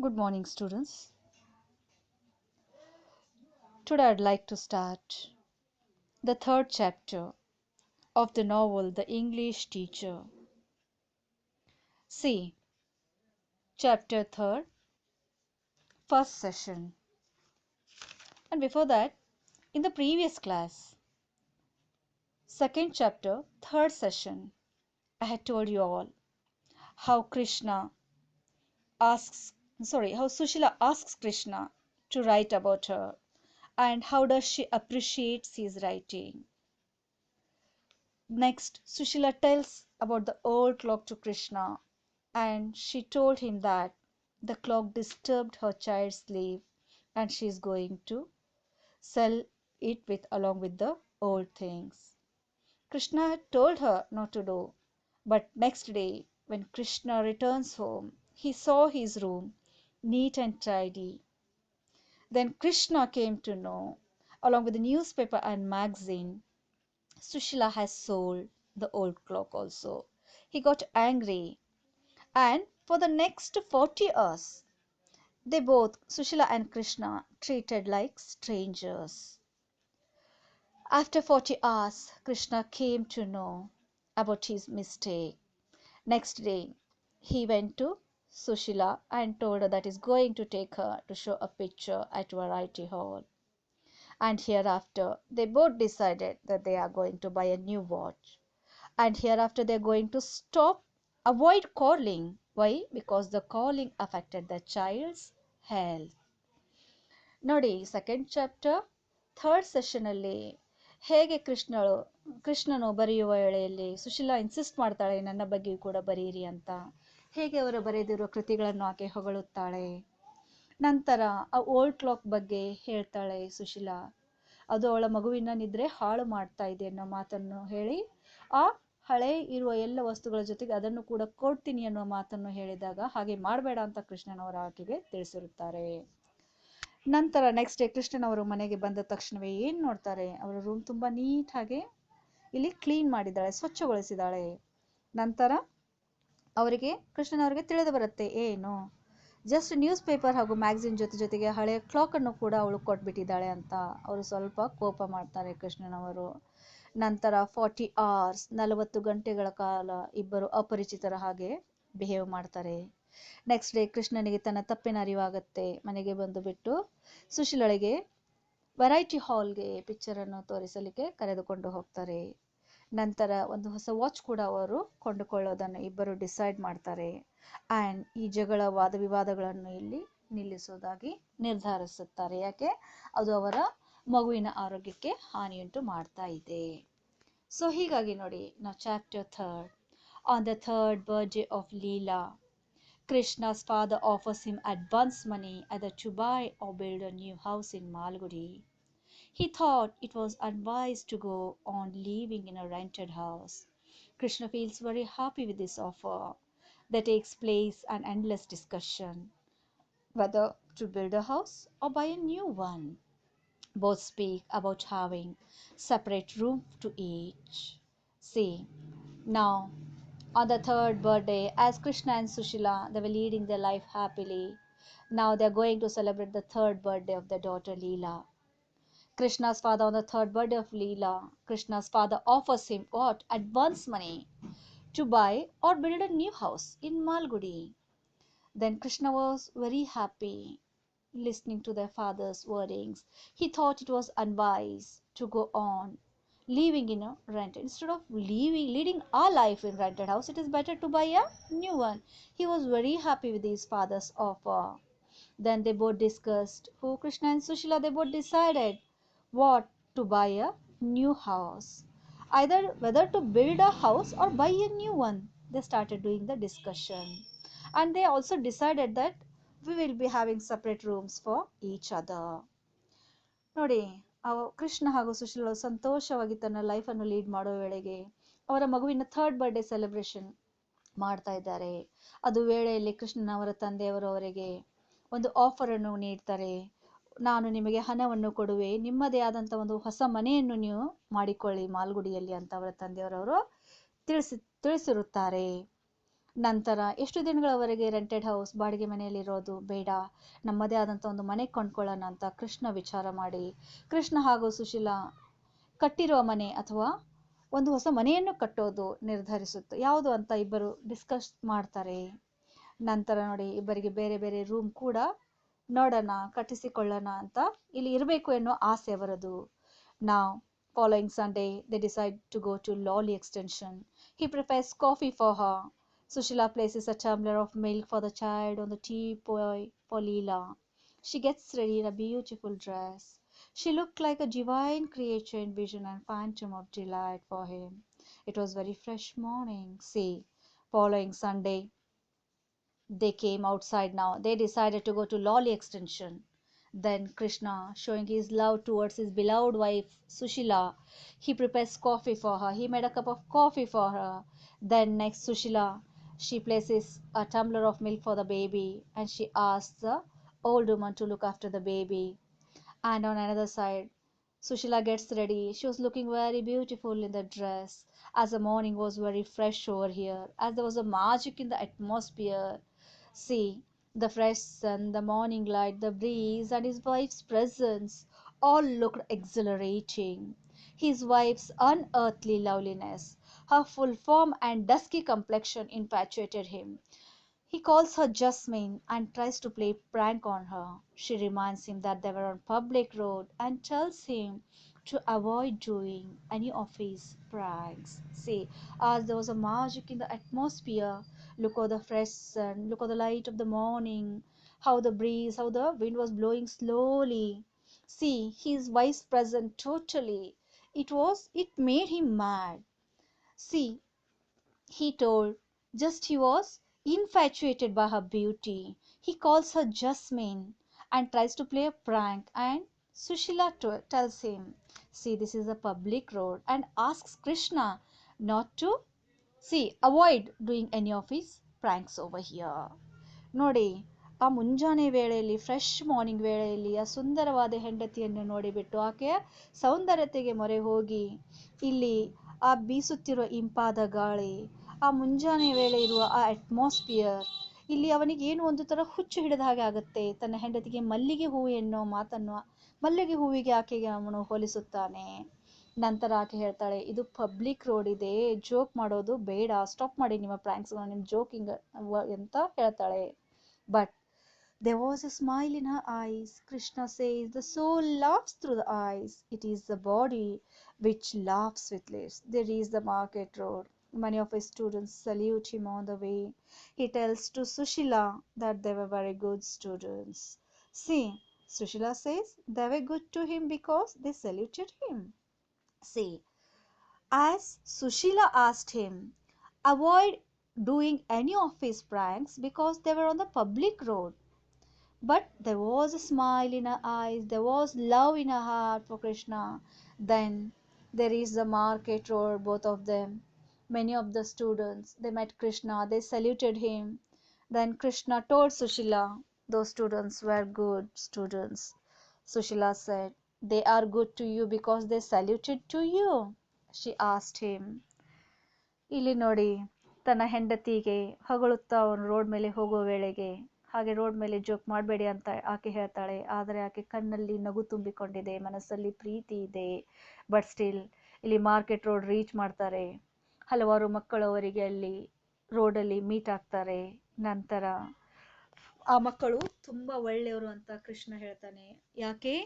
Good morning, students. Today I'd like to start the third chapter of the novel The English Teacher. See, chapter third, first session. And before that, in the previous class, second chapter, third session, I had told you all how how Sushila asks Krishna to write about her and how does she appreciates his writing. Next, Sushila tells about the old clock to Krishna, and she told him that the clock disturbed her child's sleep and she is going to sell it along with the old things. Krishna had told her not to do, but next day when Krishna returns home, he saw his room neat and tidy. Then Krishna came to know, along with the newspaper and magazine, Sushila has sold the old clock also. He got angry, and for the next 40 hours, they both, Sushila and Krishna, treated like strangers. After 40 hours, Krishna came to know about his mistake. Next day, he went to Sushila and told her that he's going to take her to show a picture at Variety Hall. And hereafter, they both decided that they are going to buy a new watch. And hereafter, they're going to avoid calling. Why? Because the calling affected the child's health. ನೋಡಿ second chapter third session ಅಲ್ಲಿ ಹೇಗೆ ಕೃಷ್ಣನು ಬರೆಯುವ ವೇಳೆಯಲ್ಲಿ Sushila insist ಮಾಡ್ತಾಳೆ ನನ್ನ ಬಗ್ಗೆಯೂ ಕೂಡ ಬರೆಯಿರಿ ಅಂತ, ಹೇಗೆ ಅವರು ಬರೆದಿರುವ ಕೃತಿಗಳನ್ನು ಆಕೆ ಹೊಗಳುತ್ತಾಳೆ. ನಂತರ ಆ ಓಲ್ಡ್ ಕ್ಲಾಕ್ ಬಗ್ಗೆ ಹೇಳ್ತಾಳೆ ಸುಶೀಲಾ, ಅದು ಅವಳ ಮಗುವಿನ ನಿದ್ರೆ ಹಾಳು ಮಾಡ್ತಾ ಇದೆ ಅನ್ನೋ ಮಾತನ್ನು ಹೇಳಿ ಆ ಹಳೆ ಇರುವ ಎಲ್ಲ ವಸ್ತುಗಳ ಜೊತೆಗೆ ಅದನ್ನು ಕೂಡ ಕೊಡ್ತೀನಿ ಅನ್ನೋ ಮಾತನ್ನು ಹೇಳಿದಾಗ ಹಾಗೆ ಮಾಡಬೇಡ ಅಂತ ಕೃಷ್ಣನವರ ಆಕೆಗೆ ತಿಳಿಸಿರುತ್ತಾರೆ. ನಂತರ ನೆಕ್ಸ್ಟ್ ಡೇ ಕೃಷ್ಣನವರು ಮನೆಗೆ ಬಂದ ತಕ್ಷಣವೇ ಏನು ನೋಡ್ತಾರೆ, ಅವರ ರೂಮ್ ತುಂಬ ನೀಟಾಗಿ ಇಲ್ಲಿ ಕ್ಲೀನ್ ಮಾಡಿದ್ದಾಳೆ, ಸ್ವಚ್ಛಗೊಳಿಸಿದ್ದಾಳೆ. ನಂತರ ಕೃಷ್ಣನವರಿಗೆ ತಿಳಿದು ಬರುತ್ತೆ, ಏನು ಜಸ್ಟ್ ನ್ಯೂಸ್ ಪೇಪರ್ ಹಾಗೂ ಮ್ಯಾಗಝಿನ್ ಜೊತೆಗೆ ಹಳೆಯ ಕ್ಲಾಕನ್ನು ಕೂಡ ಅವಳು ಕೊಟ್ಬಿಟ್ಟಿದ್ದಾಳೆ ಅಂತ ಅವರು ಸ್ವಲ್ಪ ಕೋಪ ಮಾಡ್ತಾರೆ ಕೃಷ್ಣನವರು. ನಂತರ 40 hours 40 ಗಂಟೆಗಳ ಕಾಲ ಇಬ್ಬರು ಅಪರಿಚಿತರ ಹಾಗೆ ಬಿಹೇವ್ ಮಾಡ್ತಾರೆ. ನೆಕ್ಸ್ಟ್ ಡೇ ಕೃಷ್ಣನಿಗೆ ತನ್ನ ತಪ್ಪಿನ ಅರಿವಾಗುತ್ತೆ. ಮನೆಗೆ ಬಂದು ಬಿಟ್ಟು ಸುಶೀಲಳಿಗೆ ವೆರೈಟಿ ಹಾಲ್ಗೆ ಪಿಕ್ಚರನ್ನು ತೋರಿಸಲಿಕ್ಕೆ ಕರೆದುಕೊಂಡು ಹೋಗ್ತಾರೆ. ನಂತರ ಒಂದು ಹೊಸ ವಾಚ್ ಕೂಡ ಅವರು ಕೊಂಡುಕೊಳ್ಳೋದನ್ನು ಇಬ್ಬರು ಡಿಸೈಡ್ ಮಾಡ್ತಾರೆ. ಆ್ಯಂಡ್ ಈ ಜಗಳ ವಾದ ವಿವಾದಗಳನ್ನು ಇಲ್ಲಿ ನಿಲ್ಲಿಸೋದಾಗಿ ನಿರ್ಧರಿಸುತ್ತಾರೆ. ಯಾಕೆ? ಅದು ಅವರ ಮಗುವಿನ ಆರೋಗ್ಯಕ್ಕೆ ಹಾನಿಯುಂಟು ಮಾಡ್ತಾ ಇದೆ. ಸೊ ಹೀಗಾಗಿ ನೋಡಿ, ನಾವು chapter third. On the third birthday of Leela, Krishna's father offers him advance money either to buy or build a new house in Malgudi. He thought it was unwise to go on living in a rented house. Krishna feels very happy with this offer. There takes place an endless discussion whether to build a house or buy a new one. Both speak about having separate room to each. See, now on the third birthday, as Krishna and Sushila, they were leading their life happily. Now they are going to celebrate the third birthday of their daughter Leela. Krishna's father, on the third birthday of Leela, Krishna's father offers him what? Advance money to buy or build a new house in Malgudi. Then Krishna was very happy listening to their father's wordings. He thought it was unwise to go on living in a rented. Instead of leading our life in rented house, it is better to buy a new one. He was very happy with his father's offer. Then they both discussed, Krishna and Sushila, they both decided what to buy a new house, either whether to build a house or buy a new one. They started doing the discussion, and they also decided that we will be having separate rooms for each other. ನೋಡಿ, ಕೃಷ್ಣ ಹಾಗೂ ಸುಶೀಲ ಸಂತೋಷವಾಗಿ ತನ್ನ ಲೈಫನ್ನು lead ಮಾಡೋ ವೇಳೆಗೆ ಅವರ ಮಗುವಿನ third birthday celebration ಮಾಡ್ತಾ ಇದ್ದಾರೆ. ಅದು ವೇಳೆಯಲ್ಲಿ ಕೃಷ್ಣನವರ ತಂದೆಯವರು ಅವರಿಗೆ ಒಂದು ಆಫರ್ ಅನ್ನು ನೀಡ್ತಾರೆ. ನಾನು ನಿಮಗೆ ಹಣವನ್ನು ಕೊಡುವೆ, ನಿಮ್ಮದೇ ಆದಂಥ ಒಂದು ಹೊಸ ಮನೆಯನ್ನು ನೀವು ಮಾಡಿಕೊಳ್ಳಿ ಮಾಲ್ಗುಡಿಯಲ್ಲಿ ಅಂತ ಅವರ ತಂದೆಯವರವರು ತಿಳಿಸಿರುತ್ತಾರೆ. ನಂತರ ಎಷ್ಟು ದಿನಗಳವರೆಗೆ ರೆಂಟೆಡ್ ಹೌಸ್ ಬಾಡಿಗೆ ಮನೆಯಲ್ಲಿರೋದು ಬೇಡ, ನಮ್ಮದೇ ಆದಂಥ ಒಂದು ಮನೆ ಕೊಂಡ್ಕೊಳ್ಳೋಣ ಅಂತ ಕೃಷ್ಣ ವಿಚಾರ ಮಾಡಿ ಕೃಷ್ಣ ಹಾಗೂ ಸುಶೀಲಾ ಕಟ್ಟಿರುವ ಮನೆ ಅಥವಾ ಒಂದು ಹೊಸ ಮನೆಯನ್ನು ಕಟ್ಟೋದು ನಿರ್ಧರಿಸುತ್ತೆ. ಯಾವುದು ಅಂತ ಇಬ್ಬರು ಡಿಸ್ಕಸ್ ಮಾಡ್ತಾರೆ. ನಂತರ ನೋಡಿ ಇಬ್ಬರಿಗೆ ಬೇರೆ ಬೇರೆ ರೂಮ್ ಕೂಡ ನೋಡೋಣ ಕಟ್ಟಿಸಿಕೊಳ್ಳೋಣ ಅಂತ ಇಲ್ಲಿ ಇರಬೇಕು ಎನ್ನುವ ಆಸೆ ಅವರದು. Now following Sunday they decide to go to Lolly extension. He prepares coffee for her. Sushila places a tumbler of milk for the child on the teapot for Leela. She gets ready in a beautiful dress. She looked like a divine creature in vision and phantom of delight for him. It was very fresh morning. See, following Sunday they came outside. Now they decided to go to Lolly extension. Then Krishna, showing his love towards his beloved wife Sushila, he prepares coffee for her. He made a cup of coffee for her. Then next Sushila, she places a tumbler of milk for the baby and she asks the old woman to look after the baby. And on another side, Sushila gets ready. She was looking very beautiful in the dress, as the morning was very fresh over here, as there was a magic in the atmosphere. See, the fresh sun, the morning light, the breeze, and his wife's presence all looked exhilarating. His wife's unearthly loveliness, her full form and dusky complexion infatuated him. He calls her Jasmine and tries to play prank on her. She reminds him that they were on public road and tells him to avoid doing any of his pranks. See, as there was a magic in the atmosphere, look at the fresh sun, look at the light of the morning, how the breeze, how the wind was blowing slowly. See, his wife's present totally. It made him mad. See, he told, just he was infatuated by her beauty. He calls her Jasmine and tries to play a prank, and Sushila tells him, see, this is a public road, and asks Krishna not to, see, avoid doing any of his pranks over here. ನೋಡಿ, ಆ ಮುಂಜಾನೆ ವೇಳೆಯಲ್ಲಿ fresh morning ವೇಳೆಯಲ್ಲಿ ಆ ಸುಂದರವಾದ ಹೆಂಡತಿಯನ್ನು ನೋಡಿಬಿಟ್ಟು ಆಕೆಯ ಸೌಂದರ್ಯತೆಗೆ ಮೊರೆ ಹೋಗಿ ಇಲ್ಲಿ ಆ ಬೀಸುತ್ತಿರುವ ಇಂಪಾದ ಗಾಳಿ, ಆ ಮುಂಜಾನೆ ವೇಳೆ ಇರುವ ಆ ಅಟ್ಮಾಸ್ಫಿಯರ್, ಇಲ್ಲಿ ಅವನಿಗೆ ಏನು ಒಂದು ಥರ ಹುಚ್ಚು ಹಿಡಿದ ಹಾಗೆ ಆಗುತ್ತೆ. ತನ್ನ ಹೆಂಡತಿಗೆ ಮಲ್ಲಿಗೆ ಹೂವು ಎನ್ನೋ ಮಾತನ್ನು, ಮಲ್ಲಿಗೆ ಹೂವಿಗೆ ಆಕೆಗೆ ಅವನು ಹೋಲಿಸುತ್ತಾನೆ. ನಂತರ ಆಕೆ ಹೇಳ್ತಾಳೆ, ಇದು ಪಬ್ಲಿಕ್ ರೋಡ್ ಇದೆ, ಜೋಕ್ ಮಾಡೋದು ಬೇಡ, ಸ್ಟಾಪ್ ಮಾಡಿ ನಿಮ್ಮ ಪ್ರ್ಯಾಂಕ್ಸ್ಗಳು, ನಿಮ್ಮ ಜೋಕಿಂಗ್ ಅಂತ ಹೇಳ್ತಾಳೆ. But there was a smile in her eyes. Krishna says, the soul laughs through the eyes. It is the body which laughs with lips. They reach the market road. Many of his students salute him on the way. He tells to Sushila that they were very good students. See, Sushila says they were good to him because they saluted him. See, as Sushila asked him, avoid doing any of his pranks because they were on the public road. But there was a smile in her eyes, there was love in her heart for Krishna. Then they reached the market road, both of them. Many of the students, they met Krishna, they saluted him. Then Krishna told Sushila, those students were good students. Sushila said, they are good to you because they saluted to you. She asked him. ಇಲ್ಲಿ ನೋಡಿ, ತನ್ನ ಹೆಂಡತಿಗೆ ಹೊಗಳುತ್ತಾ ಅವನು road ಮೇಲೆ ಹೋಗುವ ವೇಳೆಗೆ, ಹಾಗೆ road ಮೇಲೆ ಜೋಕ್ ಮಾಡಬೇಡಿ ಅಂತ ಆಕೆ ಹೇಳ್ತಾಳೆ. ಆದರೆ ಆಕೆ ಕಣ್ಣಲ್ಲಿ ನಗು ತುಂಬಿಕೊಂಡಿದೆ, ಮನಸ್ಸಲ್ಲಿ ಪ್ರೀತಿ ಇದೆ. ಬಟ್ ಸ್ಟಿಲ್ ಇಲ್ಲಿ ಮಾರ್ಕೆಟ್ ರೋಡ್ ರೀಚ್ ಮಾಡ್ತಾರೆ. ಹಲವಾರು ಮಕ್ಕಳು ಅವರಿಗೆ ಅಲ್ಲಿ ರೋಡಲ್ಲಿ ಮೀಟ್ ಆಗ್ತಾರೆ. ನಂತರ ಆ ಮಕ್ಕಳು ತುಂಬ ಒಳ್ಳೆಯವರು ಅಂತ ಕೃಷ್ಣ ಹೇಳ್ತಾನೆ. ಯಾಕೆ?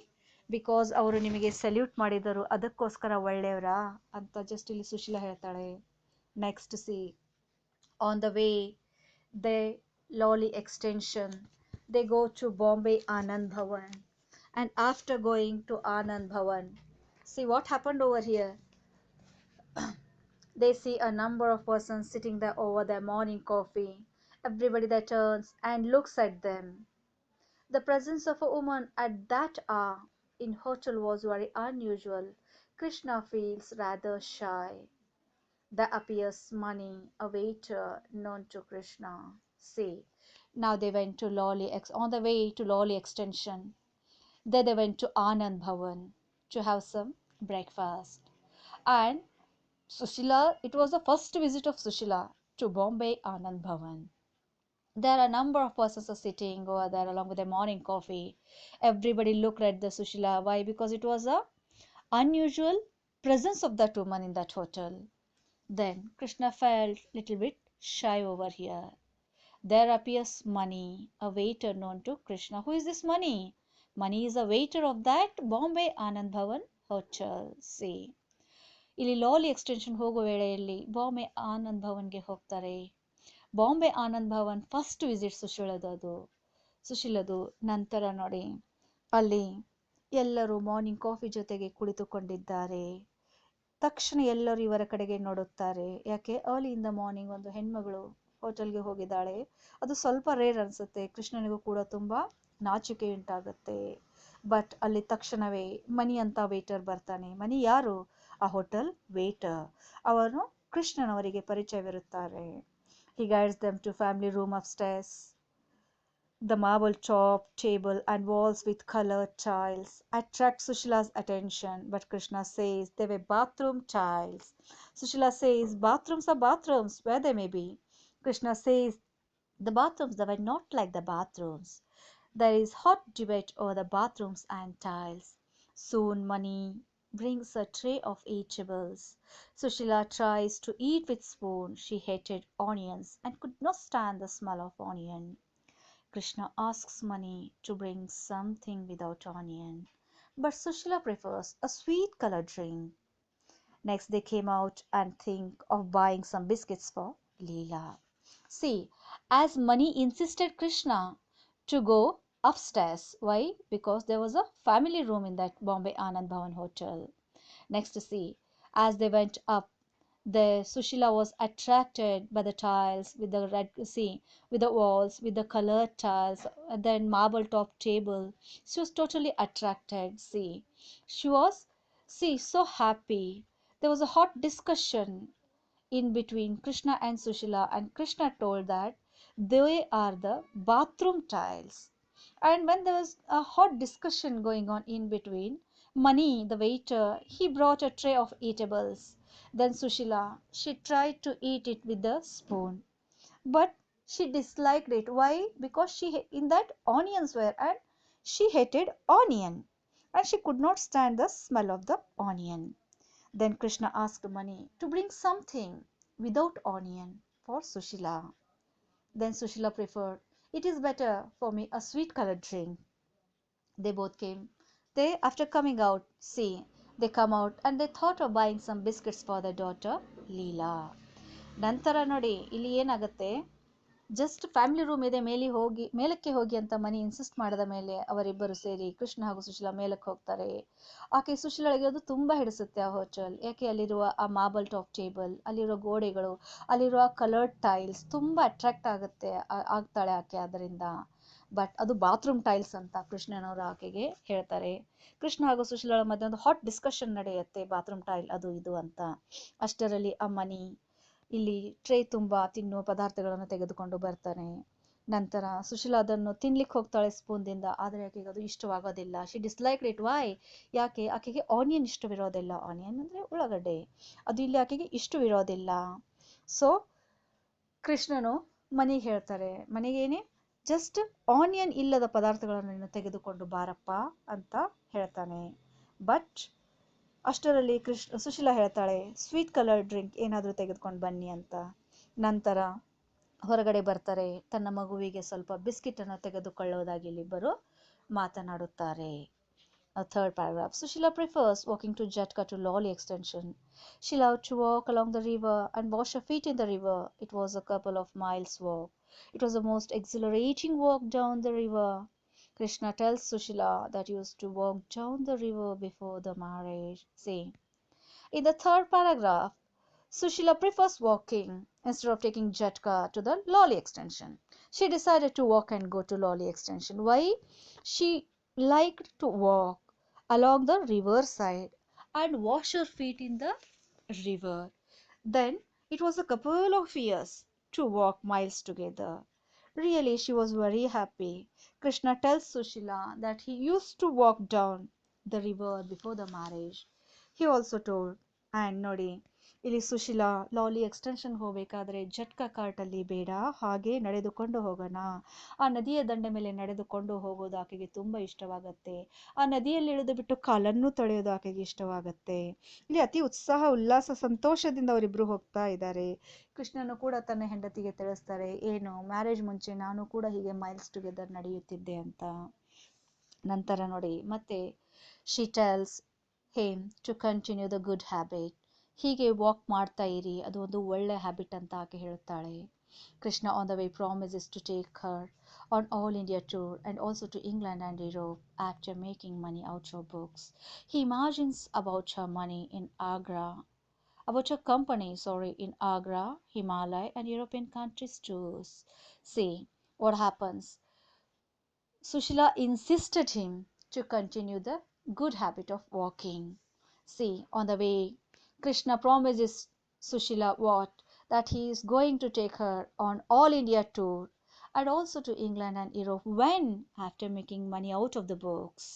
ಬಿಕಾಸ್ ಅವರು ನಿಮಗೆ ಸಲ್ಯೂಟ್ ಮಾಡಿದರು, ಅದಕ್ಕೋಸ್ಕರ ಒಳ್ಳೆಯವರಾ ಅಂತ ಜಸ್ಟ್ ಇಲ್ಲಿ ಸುಶೀಲಾ ಹೇಳ್ತಾಳೆ. Next, see, on the way, they Lolly extension, they go to Bombay Anand Bhavan. And after going to Anand Bhavan, see what happened over here. They see a number of persons sitting there over their morning coffee. Everybody that turns and looks at them. The presence of a woman at that hour in hotel was very unusual. Krishna feels rather shy. There appears Mani, a waiter known to Krishna. See, now they went to on the way to Lolly extension. There they went to Anand Bhavan to have some breakfast. And Sushila, it was the first visit of Sushila. to Bombay Anand Bhavan. There are a number of persons are sitting over there along with their morning coffee. Everybody looked at the Sushila. Why? Because it was a unusual presence of that woman in that hotel. Then Krishna felt little bit shy over here. There appears Mani, a waiter known to Krishna. Who is this Mani? Mani is a waiter of that Bombay Anand Bhavan hotel. See, ಇಲ್ಲಿ ಲಾಲಿ extension ಹೋಗೋ ವೇಳೆಯಲ್ಲಿ ಬಾಂಬೆ ಆನಂದ್ ಭವನ್ಗೆ ಹೋಗ್ತಾರೆ. Bombay Anand Bhavan first visit ಸುಶೀಲದು. ನಂತರ ನೋಡಿ ಅಲ್ಲಿ ಎಲ್ಲರೂ ಮಾರ್ನಿಂಗ್ ಕಾಫಿ ಜೊತೆಗೆ ಕುಳಿತುಕೊಂಡಿದ್ದಾರೆ. ತಕ್ಷಣ ಎಲ್ಲರೂ ಇವರ ಕಡೆಗೆ ನೋಡುತ್ತಾರೆ. ಯಾಕೆ ಅರ್ಲಿ ಇನ್ ದ ಮಾರ್ನಿಂಗ್ ಒಂದು ಹೆಣ್ಮಗಳು ಹೋಟೆಲ್ಗೆ ಹೋಗಿದ್ದಾಳೆ. ಅದು ಸ್ವಲ್ಪ ರೇರ್ ಅನ್ಸುತ್ತೆ. ಕೃಷ್ಣನಿಗೂ ಕೂಡ ತುಂಬಾ ನಾಚಿಕೆ ಉಂಟಾಗುತ್ತೆ. ಬಟ್ ಅಲ್ಲಿ ತಕ್ಷಣವೇ ಮನಿ ಅಂತ ವೇಟರ್ ಬರ್ತಾನೆ. ಮನಿ ಯಾರು? ಆ ಹೋಟೆಲ್ ವೇಟರ್. ಅವನು ಕೃಷ್ಣನವರಿಗೆ ಪರಿಚಯವಿರುತ್ತಾರೆ. He guides them to family room upstairs. The marble top table and walls with colored tiles attract Sushila's attention, but Krishna says they were bathroom tiles. Sushila says bathrooms are bathrooms, where they may be. Krishna says the bathrooms, they were not like the bathrooms. There is hot debate over the bathrooms and tiles. Soon Mani brings a tray of eatables. Sushila tries to eat with spoon. She hated onions and could not stand the smell of onion. Krishna asks Mani to bring something without onion, but Sushila prefers a sweet colored drink. Next they came out and think of buying some biscuits for Leela. See, as Mani insisted Krishna to go upstairs. Why? Because there was a family room in that Bombay Anand Bhavan hotel. Next to see, as they went up, the Sushila was attracted by the tiles with the red sea, with the walls, with the colored tiles, and then marble top table. She was totally attracted. She was, so happy. There was a hot discussion in between Krishna and Sushila, and Krishna told that they are the bathroom tiles. And when there was a hot discussion going on in between, Mani, the waiter, he brought a tray of eatables. Then Sushila, she tried to eat it with the spoon, but she disliked it. Why? Because in that onions were, and she hated onion, and she could not stand the smell of the onion. Then Krishna asked Mani to bring something without onion for Sushila. Then Sushila preferred, it is better for me a sweet colored drink. They both came. After coming out, they come out and they thought of buying some biscuits for their daughter, Leela. ನಂತರ ನೋಡಿ ಇಲ್ಲಿ ಏನಾಗುತ್ತೆ, just family room ಇದೆ, ಮೇಲಕ್ಕೆ ಹೋಗಿ ಅಂತ ಮನಿ insist ಮಾಡಿದ ಮೇಲೆ ಅವರಿಬ್ಬರು ಸೇರಿ ಕೃಷ್ಣ ಹಾಗೂ ಸುಶೀಲಾ ಮೇಲಕ್ಕೆ ಹೋಗ್ತಾರೆ. ಆಕೆ ಸುಶೀಲಾಳಿಗೆ ಅದು ತುಂಬಾ ಹಿಡಿಸುತ್ತೆ ಆ ಹೋಟೆಲ್. ಯಾಕೆ ಅಲ್ಲಿರುವ ಆ ಮಾರ್ಬಲ್ ಟಾಪ್ ಟೇಬಲ್, ಅಲ್ಲಿರುವ ಗೋಡೆಗಳು, ಅಲ್ಲಿರುವ ಕಲರ್ಡ್ ಟೈಲ್ಸ್ ತುಂಬಾ ಅಟ್ರಾಕ್ಟ್ ಆಗ್ತಾಳೆ ಆಕೆ ಅದರಿಂದ. ಬಟ್ ಅದು ಬಾತ್ರೂಮ್ ಟೈಲ್ಸ್ ಅಂತ ಕೃಷ್ಣನವರು ಆಕೆಗೆ ಹೇಳ್ತಾರೆ. ಕೃಷ್ಣ ಹಾಗೂ ಸುಶೀಲಾಳ ಮಧ್ಯೆ ಒಂದು ಹಾಟ್ ಡಿಸ್ಕಷನ್ ನಡೆಯುತ್ತೆ, ಬಾತ್ರೂಮ್ ಟೈಲ್ ಅದು ಇದು ಅಂತ. ಅಷ್ಟರಲ್ಲಿ ಅಮ್ಮನಿ ಇಲ್ಲಿ ಟ್ರೇ ತುಂಬಾ ತಿನ್ನುವ ಪದಾರ್ಥಗಳನ್ನು ತೆಗೆದುಕೊಂಡು ಬರ್ತಾನೆ. ನಂತರ ಸುಶೀಲಾ ಅದನ್ನು ತಿನ್ಲಿಕ್ಕೆ ಹೋಗ್ತಾಳೆ ಸ್ಪೂನ್ದಿಂದ. ಆದರೆ ಆಕೆಗೆ ಅದು ಇಷ್ಟವಾಗೋದಿಲ್ಲ. She dislike it. ವೈ? ಯಾಕೆ? ಆಕೆಗೆ ಆನಿಯನ್ ಇಷ್ಟವಿರೋದಿಲ್ಲ. ಆನಿಯನ್ ಅಂದ್ರೆ ಉಳ್ಳಾಗಡ್ಡೆ, ಅದು ಇಲ್ಲಿ ಆಕೆಗೆ ಇಷ್ಟವಿರೋದಿಲ್ಲ. ಸೊ ಕೃಷ್ಣನು ಮನೆಗೆ ಹೇಳ್ತಾರೆ, ಮನೆಗೇನೆ ಜಸ್ಟ್ ಆನಿಯನ್ ಇಲ್ಲದ ಪದಾರ್ಥಗಳನ್ನು ನೀನು ತೆಗೆದುಕೊಂಡು ಬಾರಪ್ಪ ಅಂತ ಹೇಳ್ತಾನೆ. ಬಟ್ ಅಷ್ಟರಲ್ಲಿ ಸುಶೀಲಾ ಹೇಳ್ತಾಳೆ, ಸ್ವೀಟ್ ಕಲರ್ ಡ್ರಿಂಕ್ ಏನಾದರೂ ತೆಗೆದುಕೊಂಡು ಬನ್ನಿ ಅಂತ. ನಂತರ ಹೊರಗಡೆ ಬರ್ತಾರೆ. ತನ್ನ ಮಗುವಿಗೆ ಸ್ವಲ್ಪ ಬಿಸ್ಕಿಟ್ ಅನ್ನು ತೆಗೆದುಕೊಳ್ಳುವುದಾಗಿ ಇಲ್ಲಿಬ್ಬರು ಮಾತನಾಡುತ್ತಾರೆ. A third paragraph. Sushila prefers walking to Jatka to Lolly extension. She loved to walk along the river and wash her feet in the river. It was a couple of miles walk. It was the most exhilarating walk down the river. Krishna tells Sushila that he used to walk down the river before the marriage. See, in the third paragraph, Sushila prefers walking instead of taking Jatka to the Lolly extension. She decided to walk and go to Lolly extension. Why? She liked to walk along the river side and wash her feet in the river. Then it was a couple of years to walk miles together. Really, she was very happy. Krishna tells Sushila that he used to walk down the river before the marriage. He also told, and Nodi, ಇಲ್ಲಿ ಸುಶೀಲಾ ಲಾಲಿ extension ಹೋಗಬೇಕಾದ್ರೆ ಜಟ್ಕಾ ಕಾರ್ಟಲ್ಲಿ ಬೇಡ, ಹಾಗೆ ನಡೆದುಕೊಂಡು ಹೋಗೋಣ. ಆ ನದಿಯ ದಂಡೆ ಮೇಲೆ ನಡೆದುಕೊಂಡು ಹೋಗೋದು ಆಕೆಗೆ ತುಂಬ ಇಷ್ಟವಾಗತ್ತೆ. ಆ ನದಿಯಲ್ಲಿ ಇಳಿದು ಬಿಟ್ಟು ಕಾಲನ್ನು ತೊಳೆಯೋದು ಆಕೆಗೆ ಇಷ್ಟವಾಗತ್ತೆ. ಇಲ್ಲಿ ಅತಿ ಉತ್ಸಾಹ ಉಲ್ಲಾಸ ಸಂತೋಷದಿಂದ ಅವರಿಬ್ರು ಹೋಗ್ತಾ ಇದ್ದಾರೆ. ಕೃಷ್ಣನು ಕೂಡ ತನ್ನ ಹೆಂಡತಿಗೆ ತಿಳಿಸ್ತಾರೆ, ಏನು ಮ್ಯಾರೇಜ್ ಮುಂಚೆ ನಾನು ಕೂಡ ಹೀಗೆ ಮೈಲ್ಸ್ ಟುಗೆದರ್ ನಡೆಯುತ್ತಿದ್ದೆ ಅಂತ. ನಂತರ ನೋಡಿ ಮತ್ತೆ she tells him to continue the good habit. ಹೀಗೆ ವಾಕ್ ಮಾಡ್ತಾ ಇರಿ, ಅದು ಒಂದು ಒಳ್ಳೆ ಹ್ಯಾಬಿಟ್ ಅಂತ ಆಕೆ ಹೇಳುತ್ತಾಳೆ. Krishna on the way promises to take her on all India tour and also to England and Europe after making money out of books. He imagines about her money in Agra, about her company, in Agra, Himalaya and European countries too. See what happens. Sushila insisted him to continue the good habit of walking. See, on the way, Krishna promises Sushila what? That he is going to take her on all India tour and also to England and Europe when? After making money out of the books.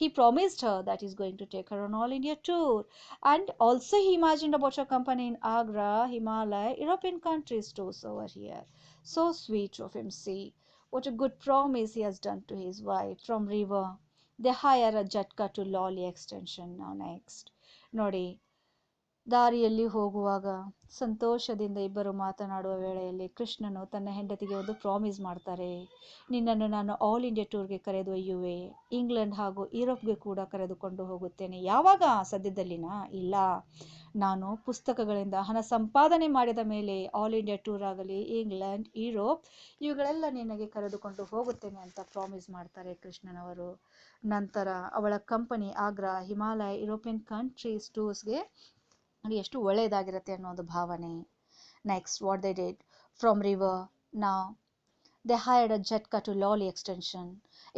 He promised her that he is going to take her on all India tour, and also he imagined about her company in Agra, Himalaya, European countries too over here. So sweet of him, see. What a good promise he has done to his wife. From river, they hire a jatka to Lolly extension now next. ನೋಡಿ, ದಾರಿಯಲ್ಲಿ ಹೋಗುವಾಗ ಸಂತೋಷದಿಂದ ಇಬ್ಬರು ಮಾತನಾಡುವ ವೇಳೆಯಲ್ಲಿ ಕೃಷ್ಣನು ತನ್ನ ಹೆಂಡತಿಗೆ ಒಂದು ಪ್ರಾಮಿಸ್ ಮಾಡ್ತಾರೆ. ನಿನ್ನನ್ನು ನಾನು ಆಲ್ ಇಂಡಿಯಾ ಟೂರ್ಗೆ ಕರೆದೊಯ್ಯುವೆ, ಇಂಗ್ಲೆಂಡ್ ಹಾಗೂ ಯುರೋಪ್ಗೆ ಕೂಡ ಕರೆದುಕೊಂಡು ಹೋಗುತ್ತೇನೆ. ಯಾವಾಗ? ಸದ್ಯದಲ್ಲಿನಾ? ಇಲ್ಲ, ನಾನು ಪುಸ್ತಕಗಳಿಂದ ಹಣ ಸಂಪಾದನೆ ಮಾಡಿದ ಮೇಲೆ ಆಲ್ ಇಂಡಿಯಾ ಟೂರ್ ಆಗಲಿ, ಇಂಗ್ಲೆಂಡ್, ಯುರೋಪ್ ಇವುಗಳೆಲ್ಲ ನಿನಗೆ ಕರೆದುಕೊಂಡು ಹೋಗುತ್ತೇನೆ ಅಂತ ಪ್ರಾಮಿಸ್ ಮಾಡ್ತಾರೆ ಕೃಷ್ಣನವರು. ನಂತರ ಅವಳ company Agra, Himalaya, European countries ಟೂರ್ಸ್ಗೆ ನೋಡಿ ಎಷ್ಟು ಒಳ್ಳೆಯದಾಗಿರುತ್ತೆ ಅನ್ನೋ ಒಂದು ಭಾವನೆ. Next what they did from river now they hired a jetka to Lolly extension.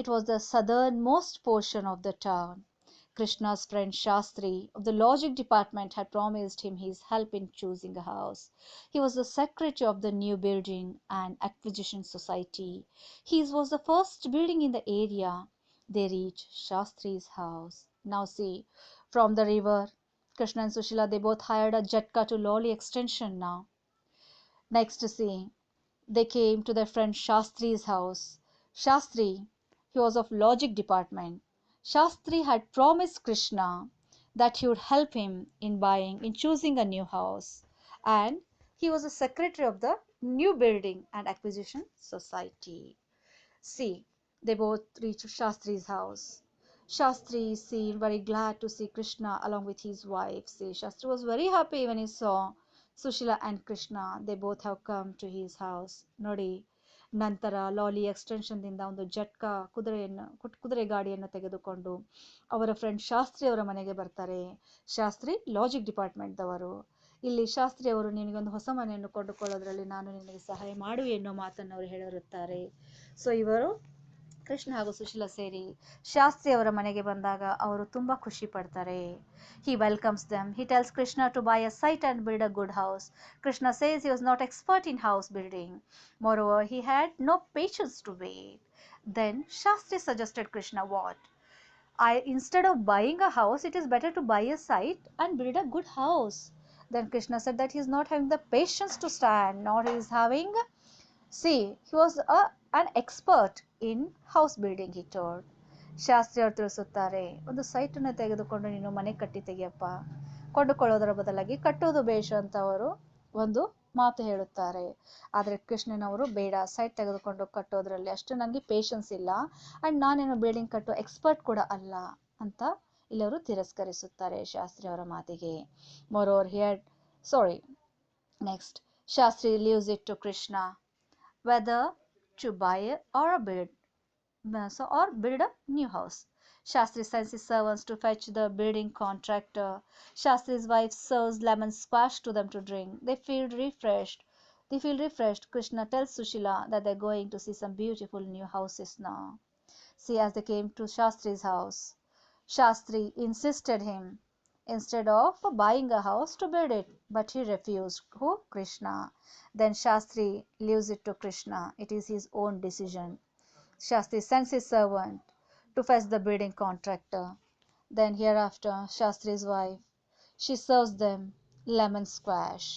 It was the southernmost portion of the town. Krishna's friend Shastri of the logic department had promised him his help in choosing a house. He was the secretary of the new building and acquisition society. His was the first building in the area. They reached Shastri's house. Now see, from the river, Krishna and Sushila, they both hired a jetka to Lolly extension now. Next to see, they came to their friend Shastri's house. Shastri, he was of logic department. Shastri had promised Krishna that he would help him in choosing a new house. And he was a secretary of the new building and acquisition society. See, they both reached Shastri's house. Shastri seemed very glad to see Krishna along with his wife. See, Shastri was very happy when he saw Sushila and Krishna. They both have come to his house. ನೋಡಿ, ನಂತರ ಲಾಲಿ ಎಕ್ಸ್ಟೆನ್ಷನ್ದಿಂದ ಒಂದು ಜಟ್ಕಾ ಕುದುರೆ ಗಾಡಿಯನ್ನು ತೆಗೆದುಕೊಂಡು ಅವರ friend Shastri ಅವರ ಮನೆಗೆ ಬರ್ತಾರೆ. ಶಾಸ್ತ್ರಿ ಲಾಜಿಕ್ ಡಿಪಾರ್ಟ್ಮೆಂಟ್ದವರು. ಇಲ್ಲಿ ಶಾಸ್ತ್ರಿ ಅವರು ನಿನಗೊಂದು ಹೊಸ ಮನೆಯನ್ನು ಕೊಂಡುಕೊಳ್ಳೋದ್ರಲ್ಲಿ ನಾನು ನಿನಗೆ ಸಹಾಯ ಮಾಡುವೆ ಎನ್ನುವ ಮಾತನ್ನು ಅವರು ಹೇಳಿರುತ್ತಾರೆ. ಸೊ ಇವರು ಕೃಷ್ಣ ಹಾಗೂ ಸುಶೀಲ ಸೇರಿ ಶಾಸ್ತ್ರಿ ಅವರ ಮನೆಗೆ ಬಂದಾಗ ಅವರು ತುಂಬಾ ಖುಷಿ ಪಡ್ತಾರೆ. He welcomes them. He tells Krishna to buy a site and build a good house. Krishna says he was not expert in house building. Moreover, he had no patience to wait. Then Shastri suggested Krishna what? Instead of buying a house, it is better to buy a site and build a good house. Then Krishna said that he is not having the patience to stand, nor he is having. See, he was an expert in house building, he told. Shastri ಅವರು ತಿಳಿಸುತ್ತಾರೆ, ಒಂದು ಸೈಟನ್ನು ತೆಗೆದುಕೊಂಡು ನೀನು ಮನೆ ಕಟ್ಟಿ ತೆಗಿಯಪ್ಪ, ಕೊಂಡುಕೊಳ್ಳೋದರ ಬದಲಾಗಿ ಕಟ್ಟೋದು ಬೇಷ ಅಂತ ಅವರು ಒಂದು ಮಾತು ಹೇಳುತ್ತಾರೆ. ಆದರೆ ಕೃಷ್ಣನವರು ಬೇಡ, ಸೈಟ್ ತೆಗೆದುಕೊಂಡು ಕಟ್ಟೋದ್ರಲ್ಲಿ ಅಷ್ಟು ನನಗೆ ಪೇಷನ್ಸ್ ಇಲ್ಲ, ಆ್ಯಂಡ್ ನಾನೇನು ಬಿಲ್ಡಿಂಗ್ ಕಟ್ಟೋ ಎಕ್ಸ್ಪರ್ಟ್ ಕೂಡ ಅಲ್ಲ ಅಂತ ಇಲ್ಲಿ ಅವರು ತಿರಸ್ಕರಿಸುತ್ತಾರೆ ಶಾಸ್ತ್ರಿ ಅವರ ಮಾತಿಗೆ. Moreover next Shastri leaves it to Krishna whether to buy or build a new house. Shastri sends his servants to fetch the building contractor. Shastri's wife serves lemon squash to them to drink. They feel refreshed. Krishna tells Sushila that they're going to see some beautiful new houses now. See, as they came to Shastri's house, Shastri insisted him instead of buying a house to build it, but he refused. Who? Krishna. Then Shastri leaves it to Krishna. It is his own decision. Shastri sends his servant to fetch the building contractor. Then hereafter, Shastri's wife, she serves them lemon squash.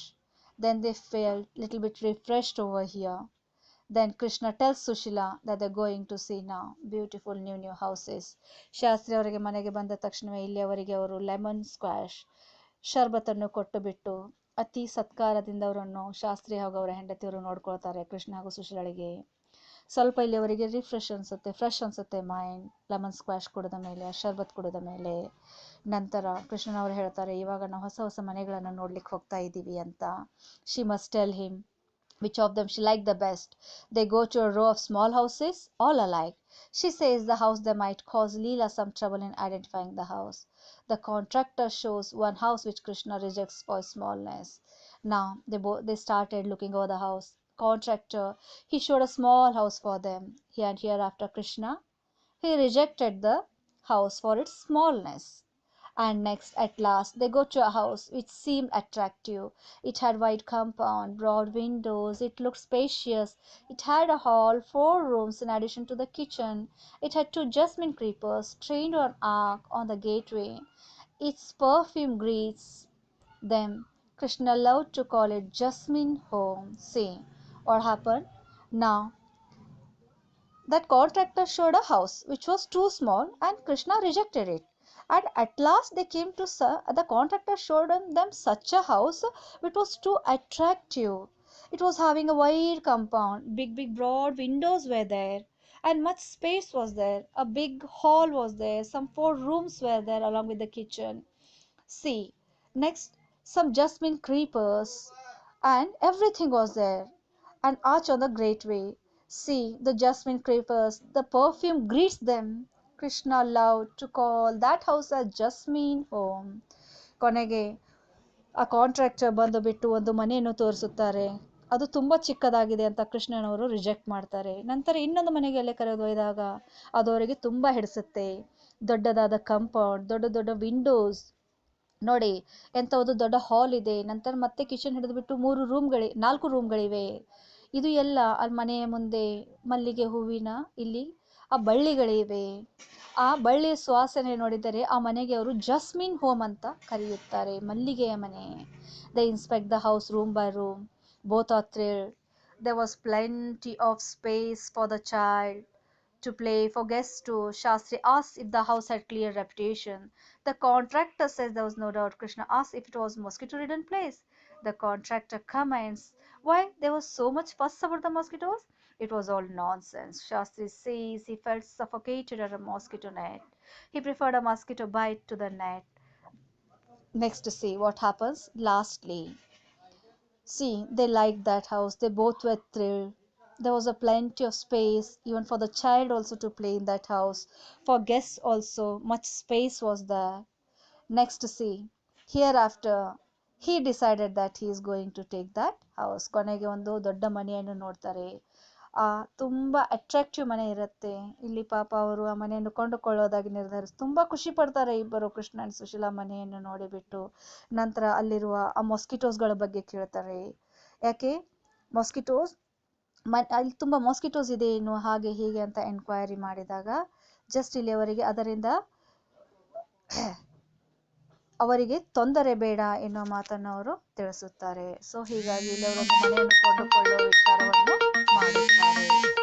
Then they felt little bit refreshed over here. Then Krishna tells Sushila that they're going to see now beautiful new houses. Shastri ಅವರಿಗೆ ಮನೆಗೆ ಬಂದ ತಕ್ಷಣವೇ ಇಲ್ಲಿ ಅವರಿಗೆ ಅವರು lemon squash ಶರ್ಬತ್ತನ್ನು ಕೊಟ್ಟು ಬಿಟ್ಟು ಅತಿ ಸತ್ಕಾರದಿಂದ ಅವರನ್ನು ಶಾಸ್ತ್ರಿ ಹಾಗೂ ಅವರ ಹೆಂಡತಿಯವರು ನೋಡ್ಕೊಳ್ತಾರೆ. ಕೃಷ್ಣ ಹಾಗೂ ಸುಶೀಲಳಿಗೆ ಸ್ವಲ್ಪ ಇಲ್ಲಿ ಅವರಿಗೆ ರಿಫ್ರೆಶ್ ಅನ್ಸುತ್ತೆ, ಫ್ರೆಶ್ ಅನ್ಸುತ್ತೆ ಮೈಂಡ್, ಲೆಮನ್ ಸ್ಕ್ವಾಶ್ ಕುಡಿದ ಮೇಲೆ, ಶರ್ಬತ್ ಕುಡಿದ ಮೇಲೆ. ನಂತರ ಕೃಷ್ಣನವರು ಹೇಳ್ತಾರೆ, ಇವಾಗ ನಾವು ಹೊಸ ಹೊಸ ಮನೆಗಳನ್ನು ನೋಡ್ಲಿಕ್ಕೆ ಹೋಗ್ತಾ ಇದ್ದೀವಿ ಅಂತ. She must tell him which of them she liked the best. They go to a row of small houses, all alike. She says the house they might cause Leela some trouble in identifying the house. The contractor shows one house which Krishna rejects for smallness. Now they started looking over the house. Contractor, he showed a small house for them. And hereafter Krishna, he rejected the house for its smallness. And next, at last, they go to a house which seemed attractive. It had wide compound, broad windows, it looked spacious. It had a hall, 4 rooms in addition to the kitchen. It had 2 jasmine creepers trained on arc on the gateway. Its perfume greets them. Krishna loved to call it Jasmine home. See what happened? Now that contractor showed a house which was too small and Krishna rejected it. And at last they came to the contractor showed them such a house which was too attractive. It was having a wide compound, big broad windows were there, and much space was there. A big hall was there, some 4 rooms were there along with the kitchen. See, next, some jasmine creepers, and everything was there. An arch on the great way. See, the jasmine creepers, the perfume greets them. Krishna loved to call that house a Jasmine home. ಕೊನೆಗೆ ಆ contractor ಬಂದು ಬಿಟ್ಟು ಒಂದು ಮನೆಯನ್ನು ತೋರಿಸುತ್ತಾರೆ. ಅದು ತುಂಬ ಚಿಕ್ಕದಾಗಿದೆ ಅಂತ ಕೃಷ್ಣನವರು ರಿಜೆಕ್ಟ್ ಮಾಡ್ತಾರೆ. ನಂತರ ಇನ್ನೊಂದು ಮನೆಗೆ ಅಲ್ಲೇ ಕರೆದೊಯ್ದಾಗ ಅದು ಅವರಿಗೆ ತುಂಬ ಹಿಡಿಸುತ್ತೆ. ದೊಡ್ಡದಾದ ಕಾಂಪೌಂಡ್, ದೊಡ್ಡ ವಿಂಡೋಸ್, ನೋಡಿ ಎಂತ ಒಂದು ದೊಡ್ಡ ಹಾಲ್ ಇದೆ. ನಂತರ ಮತ್ತೆ ಕಿಚನ್ ಹಿಡಿದ್ಬಿಟ್ಟು 4 ರೂಮ್ಗಳಿವೆ. ಇದು ಎಲ್ಲ ಅಲ್ಲಿ ಮನೆಯ ಮುಂದೆ ಮಲ್ಲಿಗೆ ಹೂವಿನ ಇಲ್ಲಿ ಆ ಬಳ್ಳಿಗಳಿವೆ. ಆ ಬಳ್ಳಿಯ ಸುವಾಸನೆ ನೋಡಿದರೆ ಆ ಮನೆಗೆ ಅವರು ಜಸ್ಮಿನ್ ಹೋಮ್ ಅಂತ ಕರೆಯುತ್ತಾರೆ, ಮಲ್ಲಿಗೆಯ ಮನೆ. They inspect the house room by room. Both are thrilled. There was plenty of space for the child to play, for guests too. Shastri asked if the house had clear reputation. The contractor says there was no doubt. Krishna asked if it was mosquito-ridden place. The contractor comments why there was so much fuss about the mosquitoes. It was all nonsense. Shastri says he felt suffocated at a mosquito net. He preferred a mosquito bite to the net. Next to see what happens. Lastly, see, they liked that house. They both were thrilled. There was a plenty of space, even for the child also to play in that house. For guests also, much space was there. Next to see, hereafter, he decided that he is going to take that house. ಕೊನೆಗೆ ಒಂದು ದೊಡ್ಡ ಮನೆಯನ್ನು ನೋಡ್ತಾರೆ. ತುಂಬ attractive ಮನೆ ಇರುತ್ತೆ. ಇಲ್ಲಿ ಪಾಪ ಅವರು ಆ ಮನೆಯನ್ನು ಕೊಂಡುಕೊಳ್ಳೋದಾಗಿ ತುಂಬ ಖುಷಿ ಪಡ್ತಾರೆ ಇಬ್ಬರು, ಕೃಷ್ಣ ಅಂಡ್ ಸುಶೀಲಾ ಮನೆಯನ್ನು ನೋಡಿಬಿಟ್ಟು. ನಂತರ ಅಲ್ಲಿರುವ ಆ ಮೊಸ್ಕಿಟೋಸ್ಗಳ ಬಗ್ಗೆ ಕೇಳ್ತಾರೆ. ಯಾಕೆ ಮೊಸ್ಕಿಟೋಸ್ ಅಲ್ಲಿ ತುಂಬ ಮಾಸ್ಕಿಟೋಸ್ ಇದೆ ಏನು ಹಾಗೆ ಹೀಗೆ ಅಂತ ಎನ್ಕ್ವೈರಿ ಮಾಡಿದಾಗ ಜಸ್ಟ್ ಇಲ್ಲಿ ಅವರಿಗೆ ತೊಂದರೆ ಬೇಡ ಎನ್ನುವ ಮಾತನ್ನು ಅವರು ತಿಳಿಸುತ್ತಾರೆ. ಸೊ ಹೀಗಾಗಿ ಇಲ್ಲಿ ಅವರೊಂದು ಮನೆಯನ್ನು ಕೊಂಡುಕೊಳ್ಳುವ ವಿಚಾರವನ್ನು ಮಾಡುತ್ತಾರೆ.